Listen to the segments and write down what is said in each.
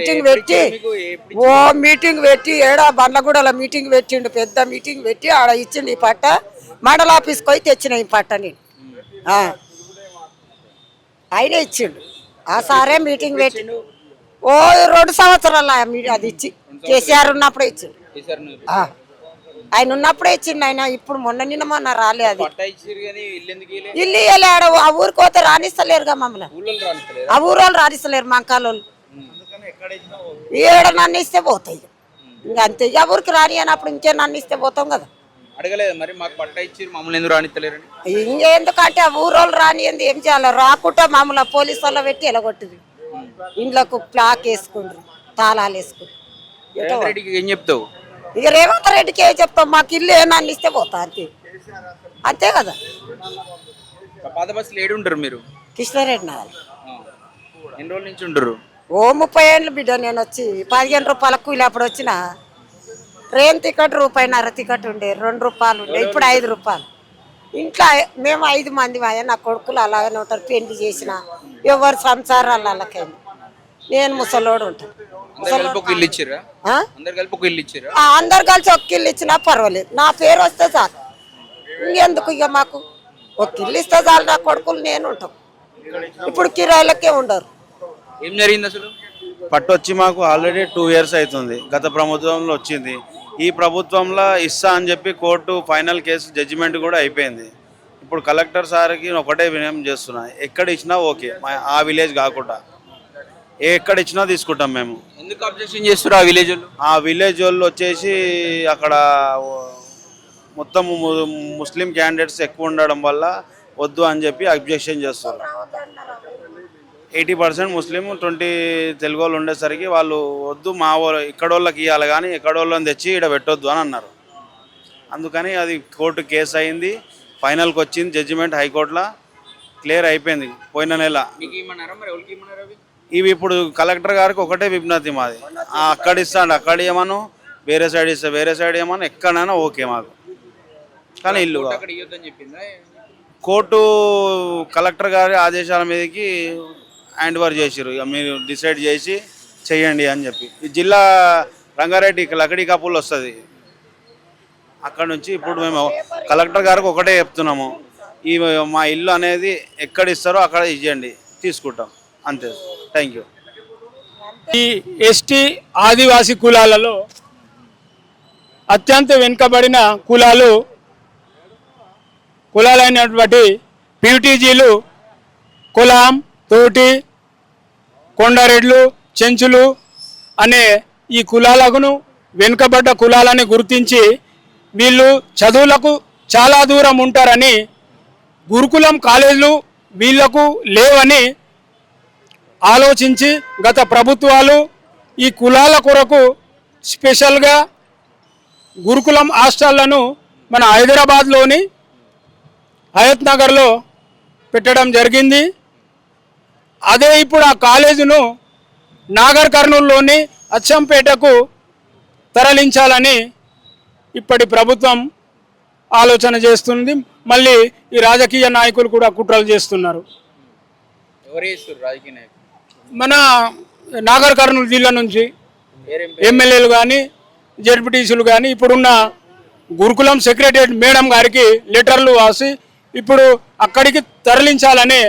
Meeting పెట్టి meeting పెట్టి ఏడా బండ్లగూడలో మీటింగ్ పెట్టిండు, పెద్ద మీటింగ్ పెట్టి ఆడ ఇచ్చిండు ఈ పట్ట. మండల ఆఫీస్కి పోయి తెచ్చిన ఈ పట్ట నేను. ఆయన ఇచ్చిండు, ఆ సారే మీటింగ్ పెట్టిండు. 2 సంవత్సరాలు అది ఇచ్చి కేసీఆర్ ఉన్నప్పుడే ఇచ్చిండు. ఆయన ఉన్నప్పుడే ఇచ్చిండు ఆయన. ఇప్పుడు నిన్న మొన్న రాలే అది ఇల్లు ఇవ్వలే. ఆడ ఆ ఊరికి పోతే రాణిస్తలేరుగా మమ్మల్ని. ఆ ఊరోళ్ళు రాణిస్తలేరు, మంకాలోళ్ళు. ఏడ నన్ను ఇస్తే పోతాయి ఇంకా అంతే. ఊరికి రాని అన్నప్పుడు ఇంకే నన్ను ఇస్తే పోతాం కదా. అడగలేదు మరి మాకు పట్టా ఇచ్చి మమ్మల్ని ఎందుకు రానిస్తలేరని. ఇంకెందుకంటే ఆ ఊరోళ్ళు రాని ఏం చేయాలి? రాకుండా మమ్మల్ని పోలీసు వాళ్ళ పెట్టి ఎలగొట్టింది. ఇండ్లకు ప్లాక్ వేసుకుండ్రు, తాళాలు వేసుకుంటారు. ఏం చెప్తావు? ఇక రేవంత్ రెడ్డికి ఏం చెప్తాం? మాకు ఇల్లు నన్ను ఇస్తే పోతా అంతే, అంతే కదా. పాత బస్సులు ఏడు ఉంటారు మీరు? కృష్ణారెడ్డి నగర్. ఎన్ని రోజుల నుంచి ఉంటారు? 30 ఏళ్ళు బిడ్డ. నేను వచ్చి 15 రూపాయల కూలి అప్పుడు వచ్చిన. ట్రైన్ టికెట్ ₹1.5 టికెట్ ఉండే, ₹2 ఉండే, ఇప్పుడు ₹5. ఇంట్లో మేము 5 మంది నా కొడుకులు అలాగనే ఉంటారు. పెళ్లి చేసిన ఎవరు సంసారాలు వాళ్ళకైనా. నేను ముసలోడు ఉంటాను. అందరు కలిపి ఒక ఇల్లు ఇచ్చినా పర్వాలేదు, నా పేరు వస్తే చాలు. ఇంకెందుకు ఇక మాకు ఒక ఇల్లు ఇస్తే చాలు. నా కొడుకులు నేను ఉంటాం. ఇప్పుడు కిరాయిలకే ఉండరు. ఏం జరిగింది అసలు? పట్టు వచ్చి మాకు ఆల్రెడీ 2 ఇయర్స్ అవుతుంది. గత ప్రభుత్వంలో వచ్చింది. ఈ ప్రభుత్వంలో ఇస్తా అని చెప్పి కోర్టు ఫైనల్ కేసు జడ్జిమెంట్ కూడా అయిపోయింది. ఇప్పుడు కలెక్టర్ సార్కి ఒకటే వినయం చేస్తున్నా, ఎక్కడ ఇచ్చినా ఓకే, ఆ విలేజ్ కాకుండా ఎక్కడ ఇచ్చినా తీసుకుంటాం మేము. ఎందుకు అబ్జెక్షన్ చేస్తారు ఆ విలేజ్ వాళ్ళు? ఆ విలేజ్ వాళ్ళు వచ్చేసి అక్కడ మొత్తం ముస్లిం క్యాండిడేట్స్ ఎక్కువ ఉండడం వల్ల వద్దు అని చెప్పి అబ్జెక్షన్ చేస్తారు. 80% ముస్లిం, 20 తెలుగు వాళ్ళు ఉండేసరికి వాళ్ళు వద్దు, మా వాళ్ళు ఇక్కడ వాళ్ళకి ఇవ్వాలి కానీ ఎక్కడ వాళ్ళని తెచ్చి ఇక్కడ పెట్టొద్దు అని అన్నారు. అందుకని అది కోర్టు కేసు అయింది, ఫైనల్కి వచ్చింది జడ్జిమెంట్. హైకోర్టులో క్లియర్ అయిపోయింది పోయిన నెల. ఇవి ఇప్పుడు కలెక్టర్ గారికి ఒకటే విజ్ఞప్తి మాది, అక్కడ ఇస్తాండి అక్కడ ఏమను, వేరే సైడ్ ఇస్తే వేరే సైడ్ ఏమను, ఎక్కడైనా ఓకే మాకు, కానీ ఇల్లు కోర్టు కలెక్టర్ గారి ఆదేశాల మీదకి హ్యాండ్ ఓవర్ చేసారు. ఇక మీరు డిసైడ్ చేసి చెయ్యండి అని చెప్పి. ఈ జిల్లా రంగారెడ్డి లకడీ కపుల్ వస్తుంది అక్కడ నుంచి. ఇప్పుడు మేము కలెక్టర్ గారికి ఒకటే చెప్తున్నాము, ఈ మా ఇల్లు అనేది ఎక్కడ ఇస్తారో అక్కడ ఇవ్వండి, తీసుకుంటాం అంతే. Thank you. ఈ ఎస్టీ ఆదివాసీ కులాలలో అత్యంత వెనుకబడిన కులాలైనటువంటి పీటీజీలు, కులాం, తోటి, కొండరెడ్లు, చెంచులు అనే ఈ కులాలను వెనుకబడ్డ కులాలని గుర్తించి వీళ్ళు చదువులకు చాలా దూరం ఉంటారని, గురుకులం కాలేజీలు వీళ్లకు లేవని ఆలోచించి గత ప్రభుత్వాలు ఈ కులాల కొరకు స్పెషల్గా గురుకులం హాస్టళ్లను మన హైదరాబాద్లోని హయత్ నగర్లో పెట్టడం జరిగింది. అదే ఇప్పుడు ఆ కాలేజీను నాగర్ కర్నూలులోని అచ్చంపేటకు తరలించాలని ఇప్పటి ప్రభుత్వం ఆలోచన చేస్తుంది. మళ్ళీ ఈ రాజకీయ నాయకులు కూడా కుట్రలు చేస్తున్నారు. మన నాగర్ కర్నూలు జిల్లా నుంచి ఎమ్మెల్యేలు కానీ జెడ్పీటీసీలు కానీ ఇప్పుడున్న గురుకులం సెక్రటరీ మేడం గారికి లెటర్లు రాసి ఇప్పుడు అక్కడికి తరలించాలనే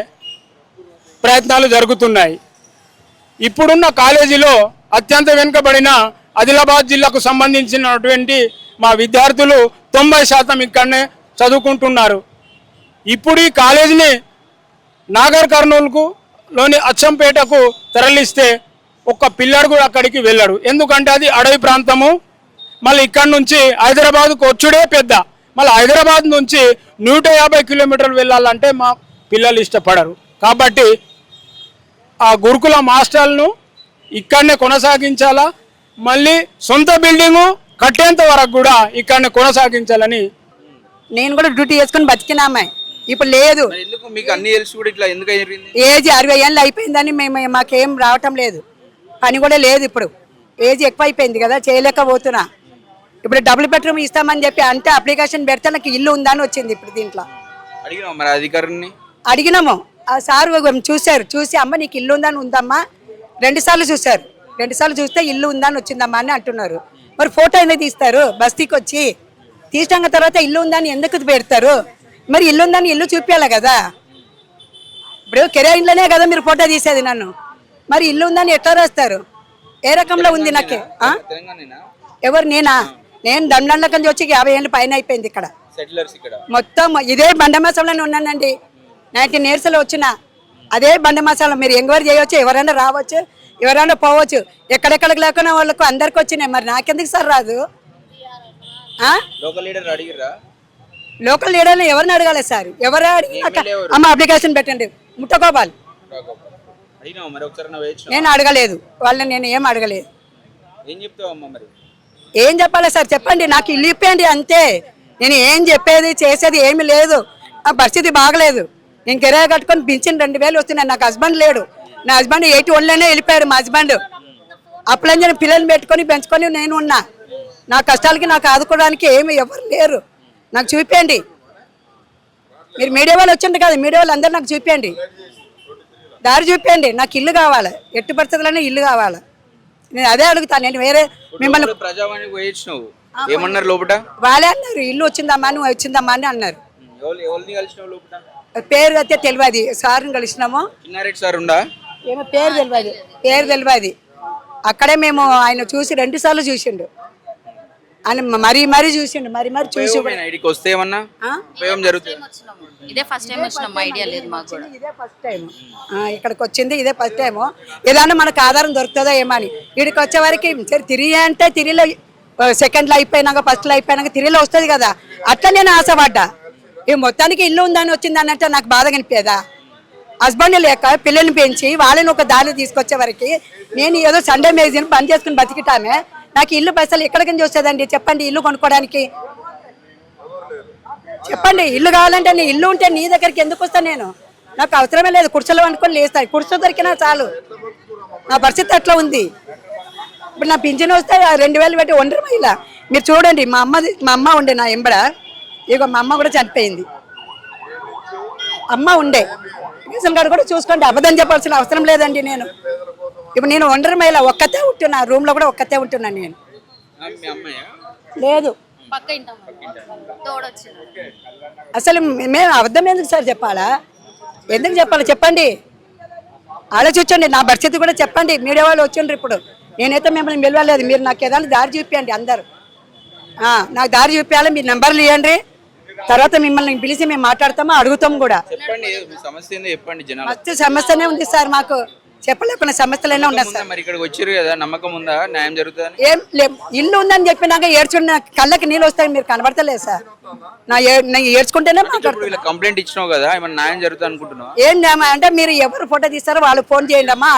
ప్రయత్నాలు జరుగుతున్నాయి. ఇప్పుడున్న కాలేజీలో అత్యంత వెనుకబడిన ఆదిలాబాద్ జిల్లాకు సంబంధించినటువంటి మా విద్యార్థులు 90% ఇక్కడనే చదువుకుంటున్నారు. ఇప్పుడు ఈ కాలేజీని నాగర్ కర్నూలుకు లోని అచ్చంపేటకు తరలిస్తే ఒక్క పిల్లడు కూడా అక్కడికి వెళ్ళాడు. ఎందుకంటే అది అడవి ప్రాంతము. మళ్ళీ ఇక్కడ నుంచి హైదరాబాద్కు వచ్చుడే పెద్ద. మళ్ళీ హైదరాబాద్ నుంచి 150 కిలోమీటర్లు వెళ్ళాలంటే మా పిల్లలు ఇష్టపడరు. కాబట్టి ఆ గురుకులం హాస్టల్ను ఇక్కడనే కొనసాగించాలా, మళ్ళీ సొంత బిల్డింగు కట్టేంత వరకు కూడా ఇక్కడనే కొనసాగించాలని. నేను కూడా డ్యూటీ చేసుకుని బతికినామే, ఇప్పుడు లేదు. ఏజ్ 60 ఏళ్ళు అయిపోయిందని మాకేం రావటం లేదు, పని కూడా లేదు. ఇప్పుడు ఏజ్ ఎక్కువ అయిపోయింది కదా, చేయలేకపోతున్నా. ఇప్పుడు డబుల్ బెడ్రూమ్ ఇస్తామని చెప్పి అంటే అప్లికేషన్ పెడితే నాకు ఇల్లు ఉందని వచ్చింది. ఇప్పుడు దీంట్లో అడిగినాము, ఆ సార్ చూశారు, చూసి అమ్మ నీకు ఇల్లు ఉందని ఉందమ్మా 2 సార్లు చూశారు. 2 సార్లు చూస్తే ఇల్లు ఉందని వచ్చిందమ్మా అని అంటున్నారు. మరి ఫోటో ఎందుకు తీస్తారు బస్తీకి వచ్చి? తీసినాక తర్వాత ఇల్లు ఉందని ఎందుకు పెడతారు? మరి ఇల్లు ఉందని ఇల్లు చూపించాలి కదా. ఇప్పుడు కెరీర్ ఇంట్లోనే కదా మీరు ఫోటో తీసేది నన్ను. మరి ఇల్లు ఉందని ఎట్లా రాస్తారు? ఏ రకంలో ఉంది నాకే? తెలంగాణేనా? ఎవరు నేనా? నేను దండండకం వచ్చి 50 ఏళ్ళు పైన అయిపోయింది ఇక్కడ. సెటిలర్స్ ఇక్కడ. మొత్తం ఇదే బండమాసంలోనే ఉన్నానండి. 19 ఇయర్స్లో వచ్చిన అదే బండమాసాలో. మీరు ఎంక్వైరీ చేయవచ్చు, ఎవరైనా రావచ్చు, ఎవరైనా పోవచ్చు. ఎక్కడెక్కడికి లేకున్నా వాళ్ళకు అందరికి వచ్చినాయి. మరి నాకెందుకు సార్ రాదు? Local leader అడిగిరా? లోకల్ లీడర్ని ఎవరిని అడగాలి సార్? ఎవరు అడిగినాక అమ్మ అప్లికేషన్ పెట్టండి. ముట్టగోపాల్. అడిగినావు మరి ఒకసారి నువ్వు వేయించు. నేను అడగలేదు వాళ్ళని, నేను ఏం అడగలేదు. ఏం చెప్తావు అమ్మ మరి? ఏం చెప్పాలి సార్ చెప్పండి, నాకు ఇల్లు ఇప్పండి అంతే. నేను ఏం చెప్పేది చేసేది ఏమీ లేదు. నా పరిస్థితి బాగలేదు. నేను కిరాయి కట్టుకొని పింఛన్ 2000 వస్తున్నాయి. నాకు హస్బెండ్ లేడు. నా హస్బెండ్ 81లోనే వెళ్ళిపోయారు. మా హస్బెండ్ అప్పులంజని పిల్లల్ని పెంచుకొని నేను ఉన్నా. నా కష్టాలకి నాకు ఆదుకోవడానికి ఏమి ఎవరు లేరు. నాకు చూపించండి. మీరు మీడియా వాళ్ళు వచ్చింది కదా, మీడియా వాళ్ళు అందరూ నాకు చూపించండి, దారి చూపించండి. నాకు ఇల్లు కావాలి, ఎట్టి పరిస్థితుల్లోనే ఇల్లు కావాలి. నేను అదే అడుగుతాను. నేను వేరే మిమ్మల్ని ప్రజావాణికి వేయించినావు, ఏమన్నారు లోపట? వాళ్ళే అన్నారు ఇల్లు వచ్చిందమ్మా నువ్వు వచ్చిందమ్మా అని అన్నారు. ఎవరిని కలిసినావు లోపట? పేరు అయితే తెలియదు. సార్ని కలిసినాము. చిన్నారెడ్డి సార్ ఉండా? ఏమో పేరు తెలియదు. అక్కడే మేము ఆయన చూసి 2 సార్లు చూసిండు. ఆయన మరీ చూసిండు. మరి చూసి ఐడికి వస్తే ఏమన్నా ఉపయోగం జరుగుతుంది. ఇదే ఫస్ట్ టైం వచ్చినాం, ఐడియా లేదు మాకు కూడా. ఇదే ఫస్ట్ టైం ఇక్కడికి వచ్చింది. ఇదే ఫస్ట్ టైం. ఏదన్నా మనకు ఆధారం దొరుకుతుందో ఏమో అని ఇక్కడికి వచ్చే వరకు సరే తిరిగి అంటే తిరిగిలో సెకండ్లో అయిపోయినాక ఫస్ట్లో అయిపోయినాక తిరిగిలో వస్తుంది కదా. అట్లా నేను ఆశపడ్డా. ఈ మొత్తానికి ఇల్లు ఉందని వచ్చిందని అంటే నాకు బాధ కనిపించదా? హస్బెండ్ లేక పిల్లల్ని పెంచి వాళ్ళని ఒక దారి తీసుకొచ్చే వరకు నేను ఏదో సండే మ్యాగజైన్ పని చేసుకుని బతికిటామే. నాకు ఇల్లు పైసలు ఎక్కడికి నుంచి వస్తుందండి చెప్పండి? ఇల్లు కొనుక్కోవడానికి చెప్పండి. ఇల్లు కావాలంటే నీ ఇల్లు ఉంటే నీ దగ్గరికి ఎందుకు వస్తాను నేను? నాకు అవసరమే లేదు. కుర్చీలో వండుకొని లేస్తాయి. కుర్చీ దొరికినా చాలు. నా పరిస్థితి అట్లా ఉంది. ఇప్పుడు నా పింఛన్ వస్తే 2000 పెట్టి ఒంటరి మహిళ. మీరు చూడండి, మా అమ్మ ఉండే నా ఎంబడ. ఇక మా అమ్మ కూడా చనిపోయింది. అమ్మ ఉండే రేషన్ కార్డు కూడా చూసుకోండి. అబద్ధం చెప్పాల్సిన అవసరం లేదండి. నేను ఇప్పుడు నేను ఒంటరి మహిళ, ఒక్కతే ఉంటున్నా. రూమ్లో కూడా ఒక్కతే ఉంటున్నాను నేను. లేదు పక్క ఇంటాం తోడొచ్చింది. అసలు మేము అబద్ధం ఎందుకు సార్ చెప్పాలా? ఎందుకు చెప్పాలి చెప్పండి? ఆలోచించండి. నా పరిస్థితి కూడా చెప్పండి. మీడియా వాళ్ళు వచ్చిండ్రు ఇప్పుడు. నేనైతే మిమ్మల్ని పిలవలేదు. మీరు నాకు ఏదైనా దారి చూపించండి. అందరూ నాకు దారి చూపించాలి. మీరు నెంబర్లు ఇవ్వండి. తర్వాత మిమ్మల్ని పిలిచి మేము మాట్లాడతాము, అడుగుతాము కూడా. చెప్పండి సమస్య ఏందో చెప్పండి. జనాలు మస్తు సమస్యనే ఉంది సార్. మాకు చెప్పలేకున్న సమస్యలైనా ఉన్నాయి సార్. మరి ఇక్కడికి వచ్చారు కదా, నమ్మకం ఉందా న్యాయం జరుగుతుందని? ఏం ఇల్లు ఉందని చెప్పినాక ఏడ్చుండి కళ్ళకి నీళ్ళు వస్తాయి. మీరు కనబడతలేదు సార్. నేను ఏడ్చుకుంటేనే మాట్లాడుతున్నాను. కంప్లైంట్ ఇచ్చినావు కదా, ఏమన్నా న్యాయం జరుగుతుంది అనుకుంటున్నావా? ఏం అంటే మీరు ఎవరు ఫోటో తీస్తారో వాళ్ళు ఫోన్ చేయండి అమ్మా.